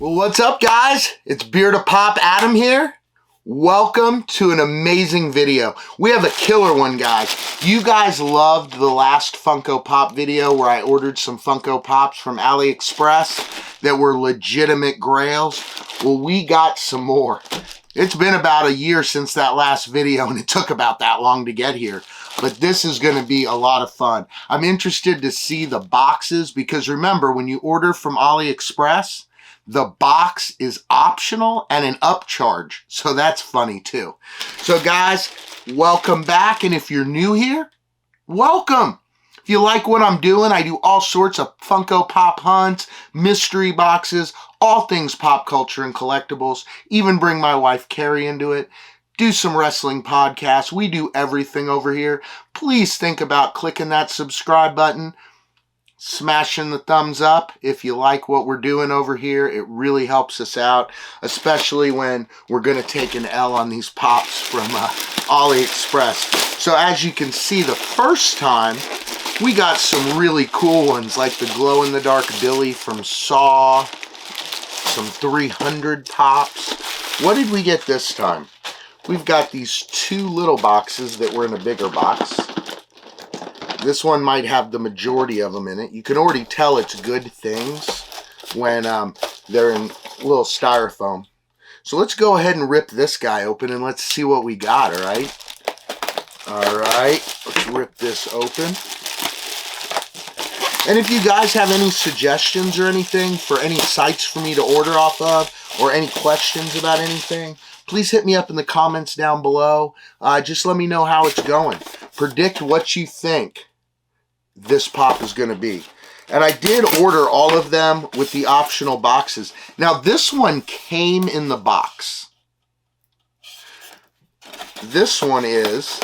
Well, what's up, guys? It's Beardofpop Adam here. Welcome to an amazing video. We have a killer one, guys. You guys loved the last Funko Pop video where I ordered some Funko Pops from AliExpress that were legitimate Grails. Well, we got some more. It's been about a year since that last video, and it took about that long to get here. But this is going to be a lot of fun. I'm interested to see the boxes because remember, when you order from AliExpress, the box is optional and an upcharge. So that's funny too. So guys, welcome back. And if you're new here, welcome. If you like what I'm doing, I do all sorts of Funko Pop hunts, mystery boxes, all things pop culture and collectibles, even bring my wife Carrie into it. Do some wrestling podcasts. We do everything over here. Please think about clicking that subscribe button, smashing the thumbs up if you like what we're doing over here. It really helps us out, especially when we're going to take an L on these pops from AliExpress. So as you can see, the first time we got some really cool ones like the glow-in-the-dark Billy from Saw, some 300 pops. What did we get this time? We've got these two little boxes that were in a bigger box. This one might have the majority of them in it. You can already tell it's good things when they're in little styrofoam. So let's go ahead and rip this guy open and let's see what we got, all right? All right, let's rip this open. And if you guys have any suggestions or anything for any sites for me to order off of or any questions about anything, please hit me up in the comments down below. Just let me know how it's going. Predict what you think this pop is going to be. And I did order all of them with the optional boxes. Now this one came in the box. This one is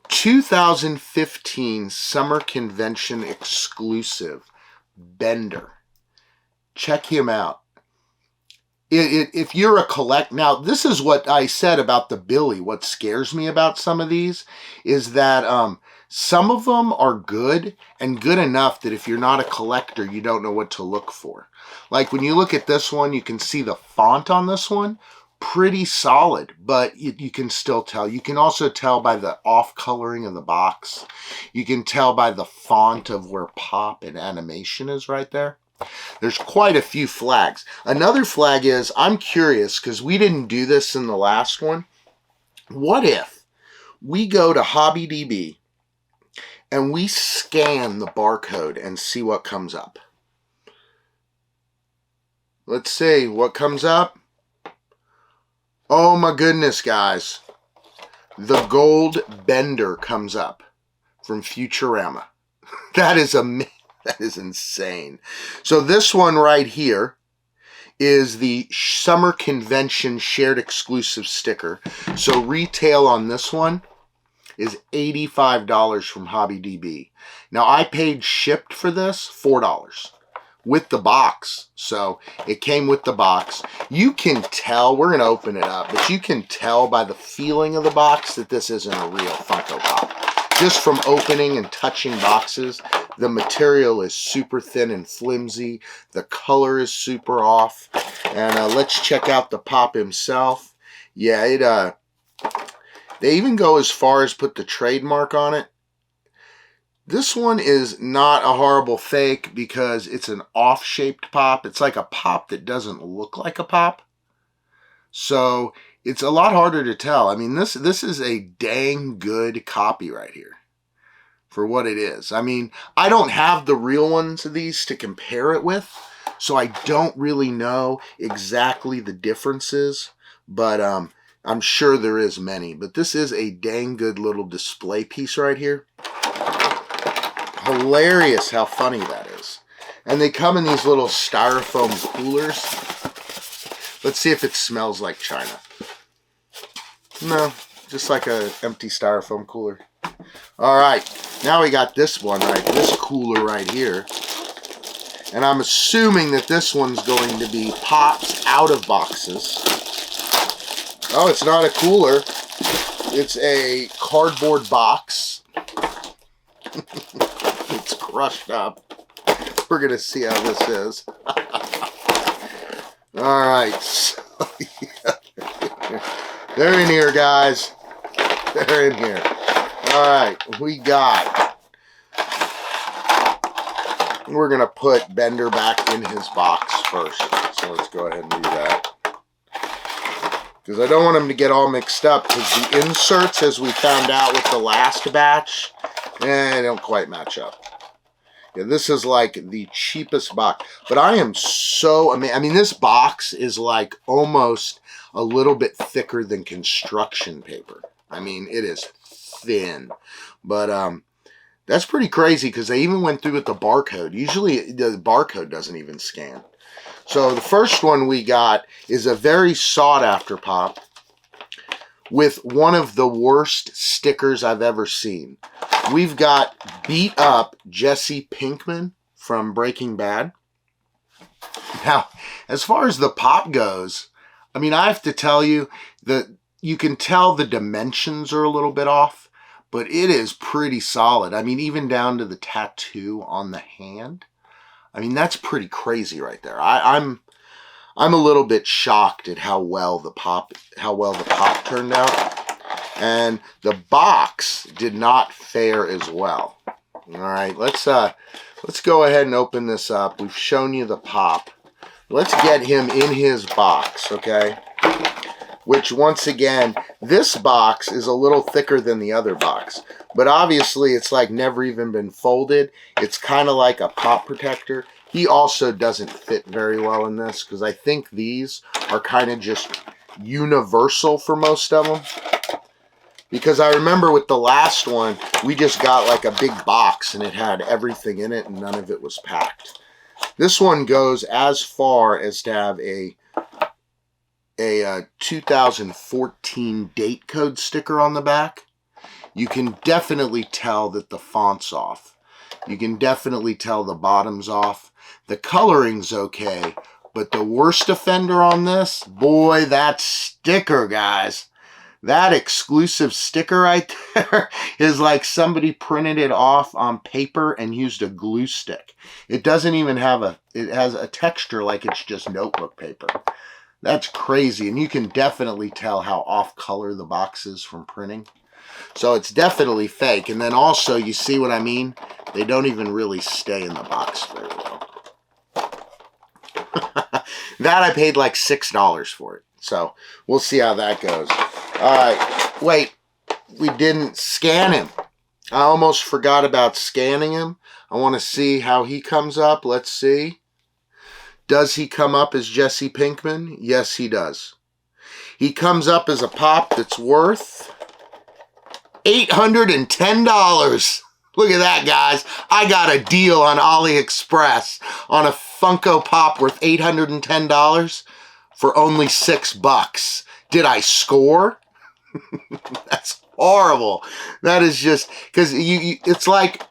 2015 Summer Convention exclusive Bender. Check him out. If you're a collect, now this is what I said about the Billy. What scares me about some of these is that some of them are good and good enough that if you're not a collector, you don't know what to look for. Like when you look at this one, you can see the font on this one, pretty solid, but you can still tell. You can also tell by the off coloring of the box. You can tell by the font of where pop and animation is right there. There's quite a few flags. Another flag is, I'm curious, because we didn't do this in the last one. What if we go to HobbyDB and we scan the barcode and see what comes up? Let's see what comes up. Oh my goodness, guys. The gold Bender comes up from Futurama. That is amazing. That is insane. So this one right here is the Summer Convention Shared Exclusive sticker. So retail on this one is $85 from HobbyDB. Now I paid shipped for this $4 with the box. So it came with the box. You can tell, we're going to open it up, but you can tell by the feeling of the box that this isn't a real Funko Pop. Just from opening and touching boxes, the material is super thin and flimsy. The color is super off. And let's check out the pop himself. Yeah, they even go as far as put the trademark on it. This one is not a horrible fake because it's an off-shaped pop. It's like a pop that doesn't look like a pop. So it's a lot harder to tell. I mean, this is a dang good copy right here for what it is. I mean, I don't have the real ones of these to compare it with, so I don't really know exactly the differences, but I'm sure there is many. But this is a dang good little display piece right here. Hilarious how funny that is. And they come in these little styrofoam coolers. Let's see if it smells like China. No, just like an empty styrofoam cooler. All right, now we got this one, right? This cooler right here. And I'm assuming that this one's going to be pops out of boxes. Oh, it's not a cooler. It's a cardboard box. It's crushed up. We're going to see how this is. All right. So, yeah. They're in here, guys. They're in here. All right. We're going to put Bender back in his box first. So let's go ahead and do that. Because I don't want him to get all mixed up, because the inserts, as we found out with the last batch, they don't quite match up. Yeah, this is like the cheapest box. But I am so amazed. I mean, this box is like almost a little bit thicker than construction paper. I mean, it is thin. But that's pretty crazy, because they even went through with the barcode. Usually the barcode doesn't even scan. So the first one we got is a very sought after pop with one of the worst stickers I've ever seen. We've got beat up Jesse Pinkman from Breaking Bad. Now, as far as the pop goes, I mean, I have to tell you that you can tell the dimensions are a little bit off, but it is pretty solid. I mean, even down to the tattoo on the hand. I mean, that's pretty crazy right there. I'm a little bit shocked at how well the pop turned out, and the box did not fare as well. All right, let's go ahead and open this up. We've shown you the pop. Let's get him in his box, okay? Which, once again, this box is a little thicker than the other box. But obviously, it's like never even been folded. It's kind of like a pop protector. He also doesn't fit very well in this, because I think these are kind of just universal for most of them. Because I remember with the last one, we just got like a big box and it had everything in it and none of it was packed. This one goes as far as to have a 2014 date code sticker on the back. You can definitely tell that the font's off. You can definitely tell the bottom's off. The coloring's okay, but the worst offender on this, boy, that sticker, guys. That exclusive sticker right there is like somebody printed it off on paper and used a glue stick. It doesn't even have it has a texture like it's just notebook paper. That's crazy, and you can definitely tell how off color the box is from printing. So it's definitely fake. And then also, you see what I mean? They don't even really stay in the box very well. That I paid like $6 for it. So we'll see how that goes. All right, wait, we didn't scan him. I almost forgot about scanning him. I want to see how he comes up. Let's see. Does he come up as Jesse Pinkman? Yes, he does. He comes up as a pop that's worth $810. Look at that, guys. I got a deal on AliExpress on a Funko Pop worth $810 for only $6. Did I score? That's horrible. That is just, because it's like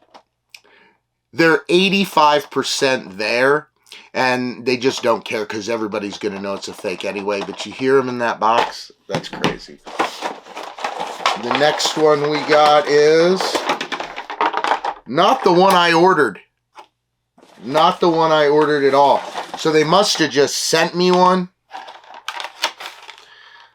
they're 85% there, and they just don't care because everybody's going to know it's a fake anyway. But you hear them in that box? That's crazy. The next one we got is not the one I ordered. Not the one I ordered at all. So they must have just sent me one.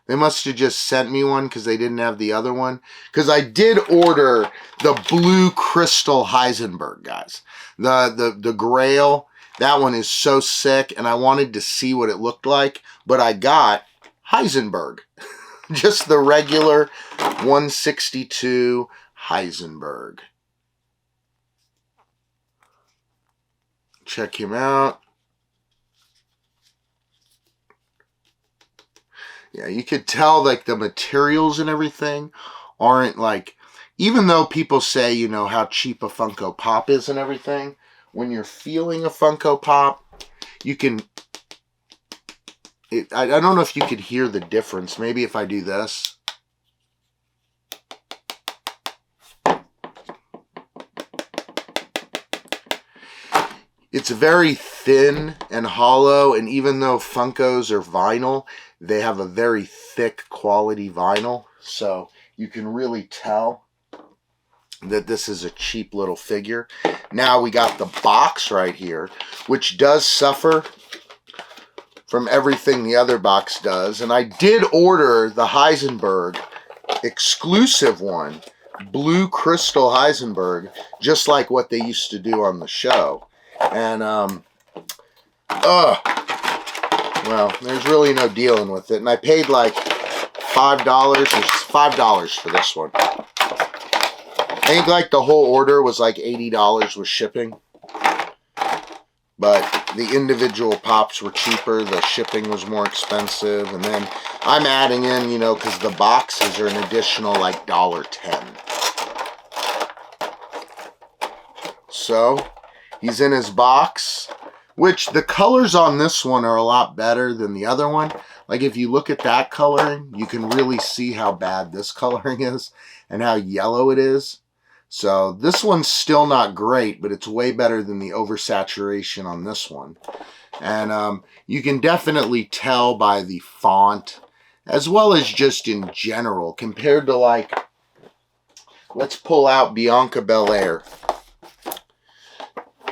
They must have just sent me one because they didn't have the other one. Because I did order the blue crystal Heisenberg, guys. The Grail. That one is so sick, and I wanted to see what it looked like. But I got Heisenberg. Just the regular 162 Heisenberg. Check him out. Yeah, you could tell like the materials and everything aren't like, even though people say, you know, how cheap a Funko Pop is and everything, when you're feeling a Funko Pop, you can, I don't know if you could hear the difference. Maybe if I do this. It's very thin and hollow, and even though Funkos are vinyl, they have a very thick quality vinyl, so you can really tell that this is a cheap little figure. Now we got the box right here, which does suffer from everything the other box does. And I did order the Heisenberg exclusive one, blue crystal Heisenberg, just like what they used to do on the show. And well, there's really no dealing with it. And I paid like $5 or $5 for this one. I think like the whole order was like $80 with shipping. But the individual pops were cheaper. The shipping was more expensive. And then I'm adding in, you know, because the boxes are an additional like $1.10. So he's in his box, which the colors on this one are a lot better than the other one. Like if you look at that coloring, you can really see how bad this coloring is and how yellow it is. So this one's still not great, but it's way better than the oversaturation on this one. And you can definitely tell by the font, as well as just in general, compared to like, let's pull out Bianca Belair.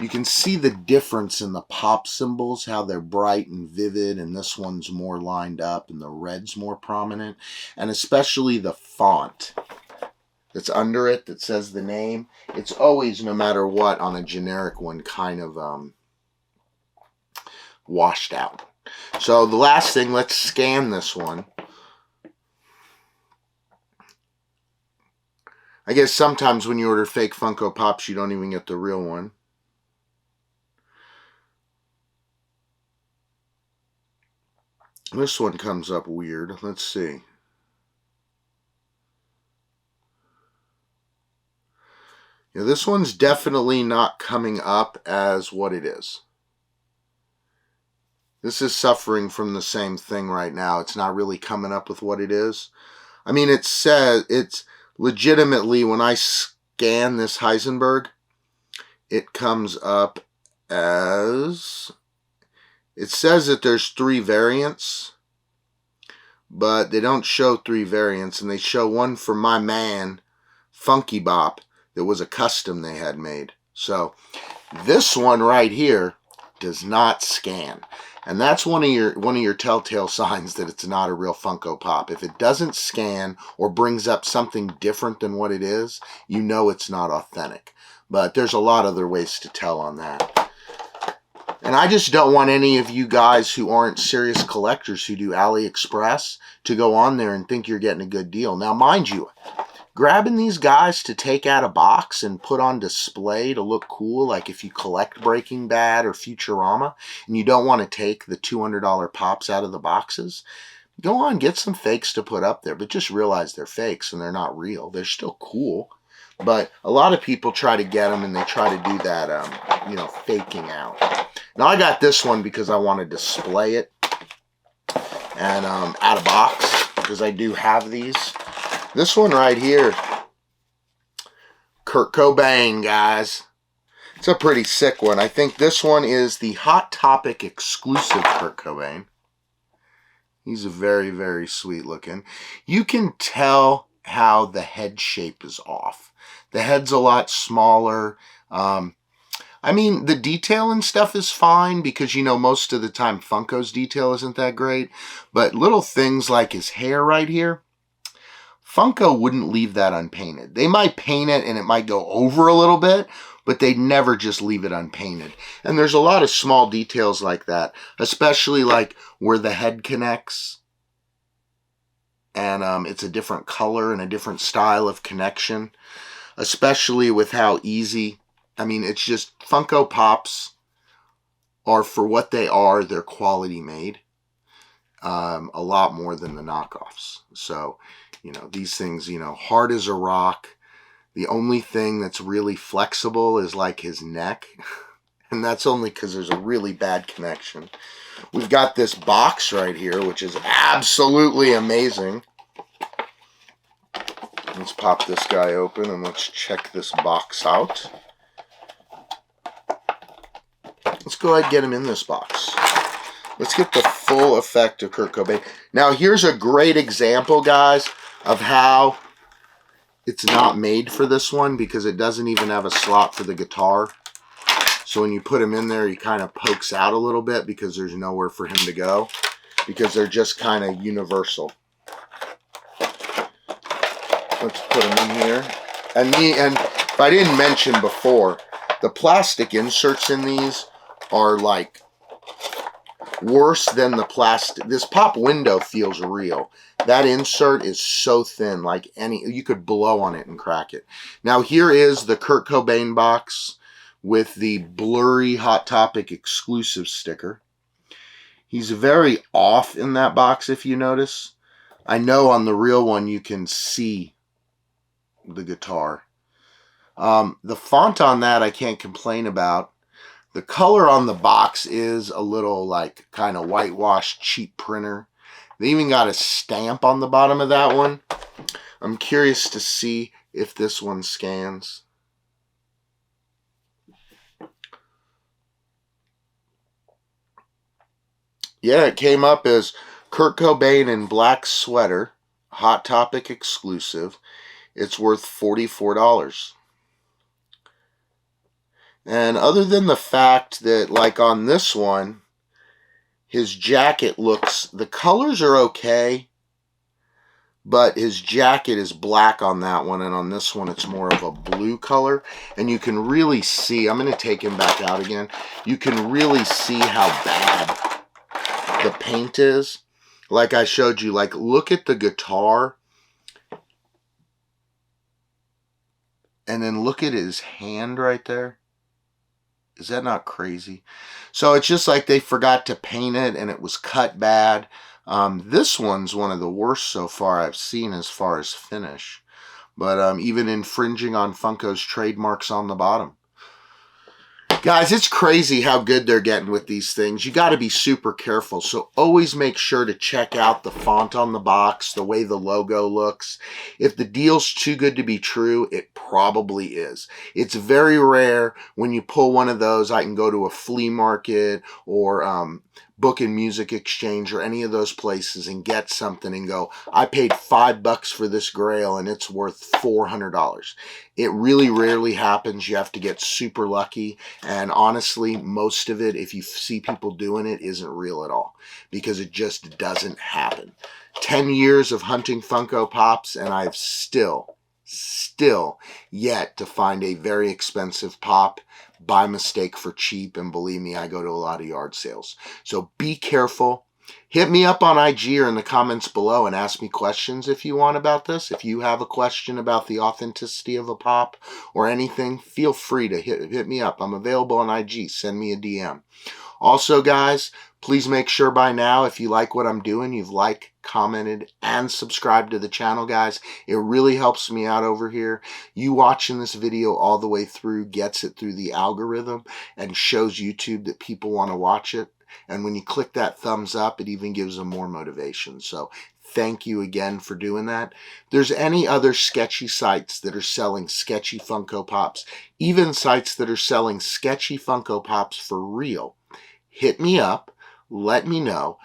You can see the difference in the pop symbols, how they're bright and vivid, and this one's more lined up and the red's more prominent. And especially the font that's under it that says the name. It's always, no matter what, on a generic one, kind of washed out. So the last thing, let's scan this one. I guess sometimes when you order fake Funko Pops, you don't even get the real one. This one comes up weird. Let's see. Yeah, this one's definitely not coming up as what it is. This is suffering from the same thing right now. It's not really coming up with what it is. I mean, it says, it's legitimately, when I scan this Heisenberg, it comes up as, it says that there's 3 variants, but they don't show 3 variants, and they show one for my man, Funko Pop, that was a custom they had made. So this one right here does not scan. And that's one of your telltale signs that it's not a real Funko Pop. If it doesn't scan or brings up something different than what it is, you know it's not authentic. But there's a lot of other ways to tell on that. And I just don't want any of you guys who aren't serious collectors who do AliExpress to go on there and think you're getting a good deal. Now, mind you, grabbing these guys to take out a box and put on display to look cool, like if you collect Breaking Bad or Futurama and you don't want to take the $200 pops out of the boxes, go on, get some fakes to put up there, but just realize they're fakes and they're not real. They're still cool, but a lot of people try to get them and they try to do that, you know, faking out. Now I got this one because I want to display it and out of box, because I do have these. This one right here, Kurt Cobain, guys. It's a pretty sick one. I think this one is the Hot Topic exclusive Kurt Cobain. He's a very, very sweet looking. You can tell how the head shape is off. The head's a lot smaller. I mean, the detail and stuff is fine because, you know, most of the time Funko's detail isn't that great. But little things like his hair right here, Funko wouldn't leave that unpainted. They might paint it and it might go over a little bit, but they'd never just leave it unpainted. And there's a lot of small details like that, especially like where the head connects. And it's a different color and a different style of connection, especially with how easy. I mean, it's just Funko Pops are, for what they are, they're quality made. A lot more than the knockoffs. So, you know, these things, you know, hard as a rock. The only thing that's really flexible is like his neck. And that's only because there's a really bad connection. We've got this box right here, which is absolutely amazing. Let's pop this guy open and let's check this box out. Let's go ahead and get him in this box. Let's get the full effect of Kurt Cobain. Now, here's a great example, guys, of how it's not made for this one because it doesn't even have a slot for the guitar. So when you put him in there, he kind of pokes out a little bit because there's nowhere for him to go, because they're just kind of universal. Let's put him in here. And if I didn't mention before, the plastic inserts in these are like worse than the plastic. This pop window feels real. That insert is so thin, like you could blow on it and crack it. Now here is the Kurt Cobain box with the blurry Hot Topic exclusive sticker. He's very off in that box, if you notice. I know on the real one you can see the guitar. The font on that I can't complain about. The color on the box is a little like kind of whitewashed cheap printer. They even got a stamp on the bottom of that one. I'm curious to see if this one scans. Yeah, it came up as Kurt Cobain in black sweater, Hot Topic exclusive. It's worth $44. And other than the fact that, like on this one, his jacket looks, the colors are okay, but his jacket is black on that one, and on this one it's more of a blue color. And you can really see, I'm going to take him back out again, you can really see how bad the paint is. Like I showed you, like look at the guitar, and then look at his hand right there. Is that not crazy? So it's just like they forgot to paint it and it was cut bad. This one's one of the worst so far I've seen as far as finish. But even infringing on Funko's trademarks on the bottom. Guys, it's crazy how good they're getting with these things. You got to be super careful. So always make sure to check out the font on the box, the way the logo looks. If the deal's too good to be true, it probably is. It's very rare when you pull one of those. I can go to a flea market or Book and Music Exchange or any of those places and get something and go, I paid $5 for this Grail and it's worth $400. It really rarely happens. You have to get super lucky. And honestly, most of it, if you see people doing it, isn't real at all because it just doesn't happen. 10 years of hunting Funko Pops and I've still yet to find a very expensive pop by mistake for cheap. And believe me, I go to a lot of yard sales. So be careful. Hit me up on IG or in the comments below and ask me questions if you want about this. If you have a question about the authenticity of a pop or anything, feel free to hit me up. I'm available on IG. Send me a DM. Also, guys, please make sure by now, if you like what I'm doing, you've liked, commented, and subscribed to the channel, guys. It really helps me out over here. You watching this video all the way through gets it through the algorithm and shows YouTube that people want to watch it. And when you click that thumbs up, it even gives them more motivation. So thank you again for doing that. If there's any other sketchy sites that are selling sketchy Funko Pops, even sites that are selling sketchy Funko Pops for real, hit me up, let me know,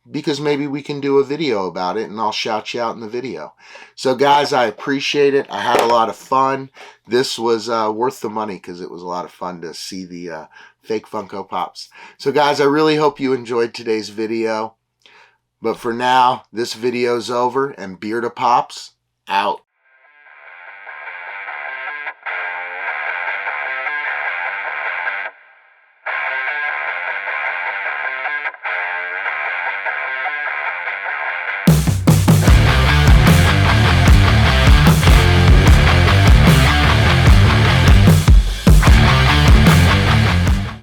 because maybe we can do a video about it and I'll shout you out in the video. So guys, I appreciate it. I had a lot of fun. This was worth the money because it was a lot of fun to see the fake Funko Pops. So guys, I really hope you enjoyed today's video. But for now, this video's over and Beardofpop's out.